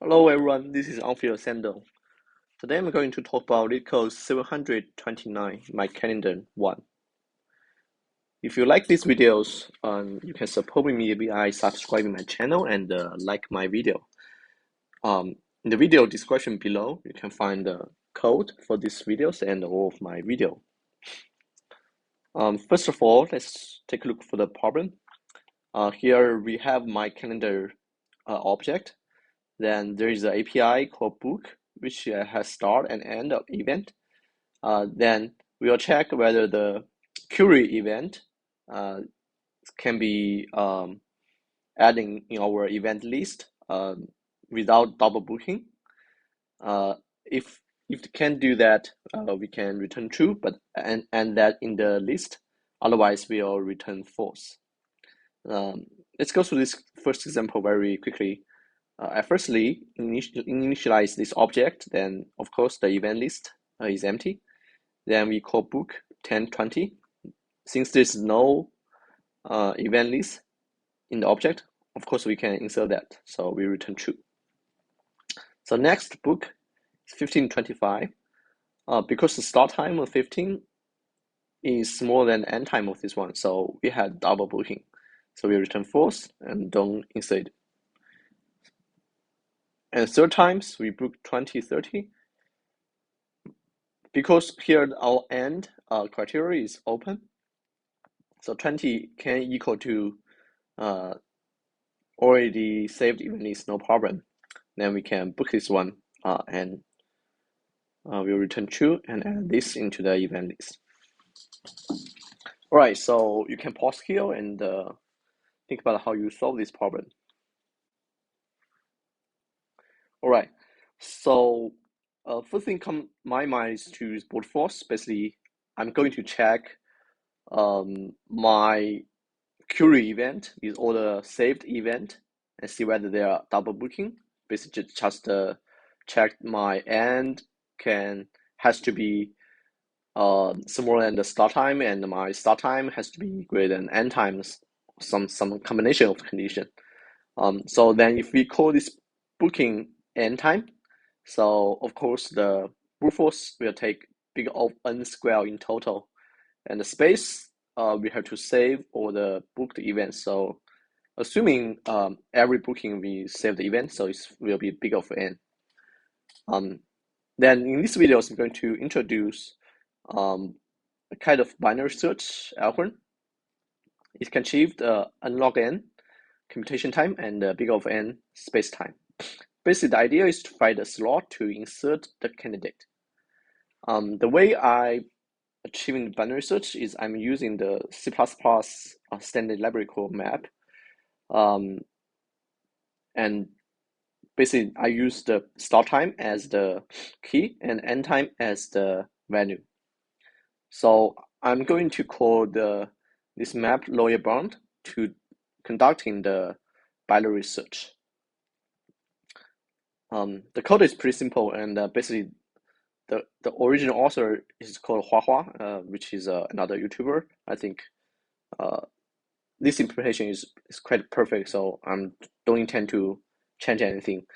Hello everyone, this is Anfield Sandel. Today I'm going to talk about Leetcode 729, my calendar 1. If you like these videos, you can support me by subscribing my channel and like my video. In the video description below, you can find the code for these videos and all of my video. First of all, let's take a look for the problem. Here we have my calendar object. Then there is an API called book, which has start and end of event. Then we'll check whether the query event can be adding in our event list without double booking. If it can do that, we can return true, but and that in the list. Otherwise, we'll return false. Let's go through this first example very quickly. I firstly initialize this object, then of course the event list is empty. Then we call book 1020. Since there's no event list in the object, of course we can insert that, so we return true. So next book is 1525. Because the start time of 15 is smaller than end time of this one, so we had double booking. So we return false and don't insert it. And third times we book 2030. Because here our end criteria is open, so 20 can equal to already saved event list, no problem. Then we can book this one and we'll return true and add this into the event list. All right, so you can pause here and think about how you solve this problem. All right, so first thing come my mind is to use brute force. Basically, I'm going to check my query event with all the saved event and see whether they are double booking. Basically, just check my end has to be smaller than the start time, and my start time has to be greater than end times, some combination of condition. So then if we call this booking end time, so of course the brute force will take big of n square in total, and the space we have to save all the booked events. So assuming every booking we save the event, so it will be big of n. Then in this video, I'm going to introduce a kind of binary search algorithm. It can achieve the n log n computation time and big of n space time. Basically, the idea is to find a slot to insert the candidate. The way I achieving binary search is I'm using the C++ standard library called map. And basically, I use the start time as the key and end time as the value. So I'm going to call this map lower bound to conducting the binary search. The code is pretty simple, and basically the original author is called Hua, which is another YouTuber. I think this implementation is quite perfect, so I don't intend to change anything.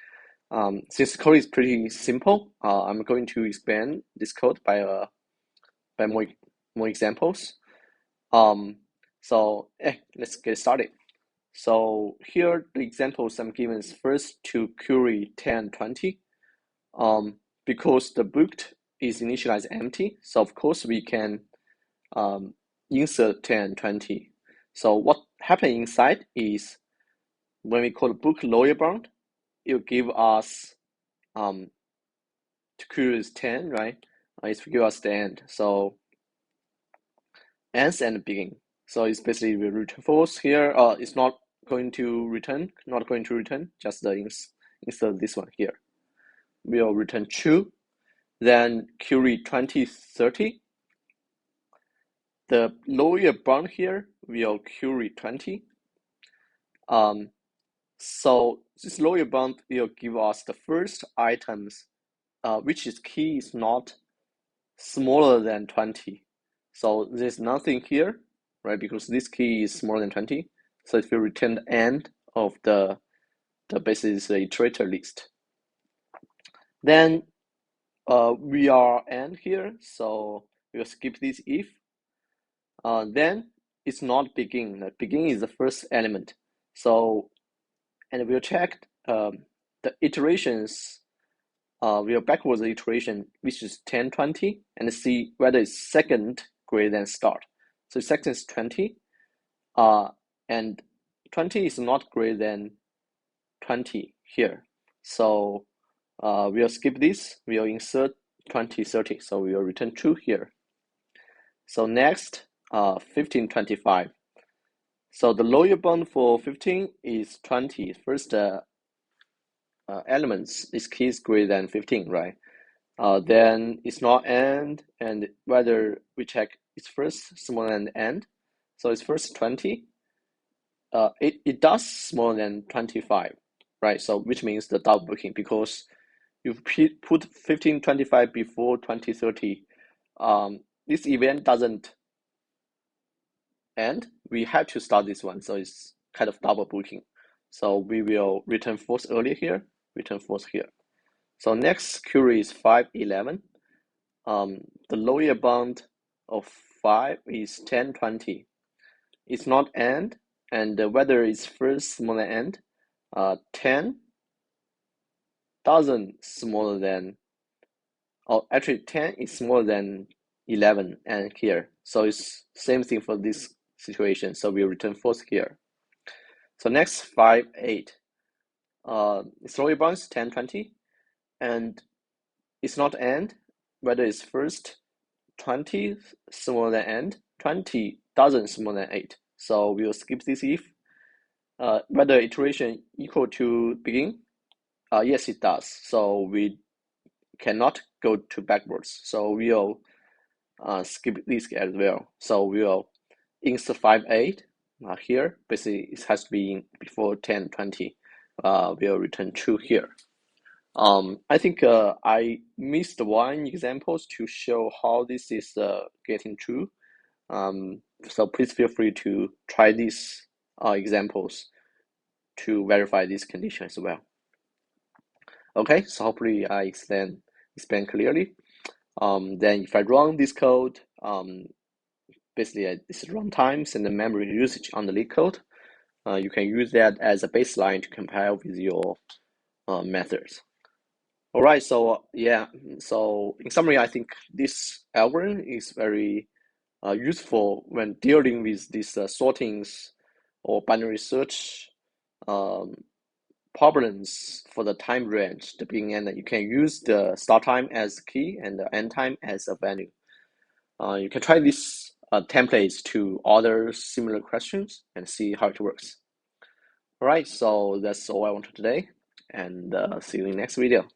Since the code is pretty simple, I'm going to expand this code by more examples. So let's get started. So here the examples I'm given is first to query 1020. Because the booked is initialized empty, so of course we can insert 1020. So what happened inside is when we call the book lower bound, it will give us to query is 10, right? It will give us the end. So ends and begin. So it's basically we return false here. It's not going to return, just the insert this one here. We'll return true. Then query 2030. The lower bound here will query 20. So this lower bound will give us the first items, which is key is not smaller than 20. So there's nothing here, right? Because this key is smaller than 20. So it will return the end of the basis iterator list. Then we are end here, so we'll skip this if. Then it's not begin. The begin is the first element. So, and we'll check the iterations. We'll backwards the iteration, which is 10, 20, and see whether it's second greater than start. So second is 20, and 20 is not greater than 20 here. So we'll skip this. We'll insert 20, 30. So we'll return true here. So next, 15, 25. So the lower bound for 15 is 20. First elements is key is greater than 15, right? Then it's not end, and whether we check it's first smaller than end. So it's first 20. It does smaller than 25, right? So which means the double booking, because you put 15, 25 before 20, 30. This event doesn't end. We have to start this one, so it's kind of double booking. So we will return false earlier here, return false here. So next query is 5, 11. The lower bound of 5 is 10, 20. It's not end, and whether it's first smaller end, 10 doesn't smaller than, oh, actually 10 is smaller than 11 and here. So it's same thing for this situation. So we return false here. So next 5, 8. Its lower bound is 10, 20, and it's not end, whether it's first 20 smaller than end, 20 doesn't smaller than 8. So we'll skip this if. Whether iteration equal to begin, yes it does. So we cannot go to backwards. So we'll skip this as well. So we'll insert 5, 8 here. Basically it has to be before 10, 20. We'll return true here. I think I missed one examples to show how this is getting true. So please feel free to try these examples to verify this condition as well. Okay, so hopefully I explain clearly. Then if I run this code, basically this is run times and the memory usage on the Leetcode. You can use that as a baseline to compare with your methods. All right, so yeah, so in summary, I think this algorithm is very useful when dealing with these sortings or binary search problems for the time range, the beginning and end. You can use the start time as key and the end time as a value. You can try these templates to other similar questions and see how it works. All right, so that's all I wanted today, and see you in the next video.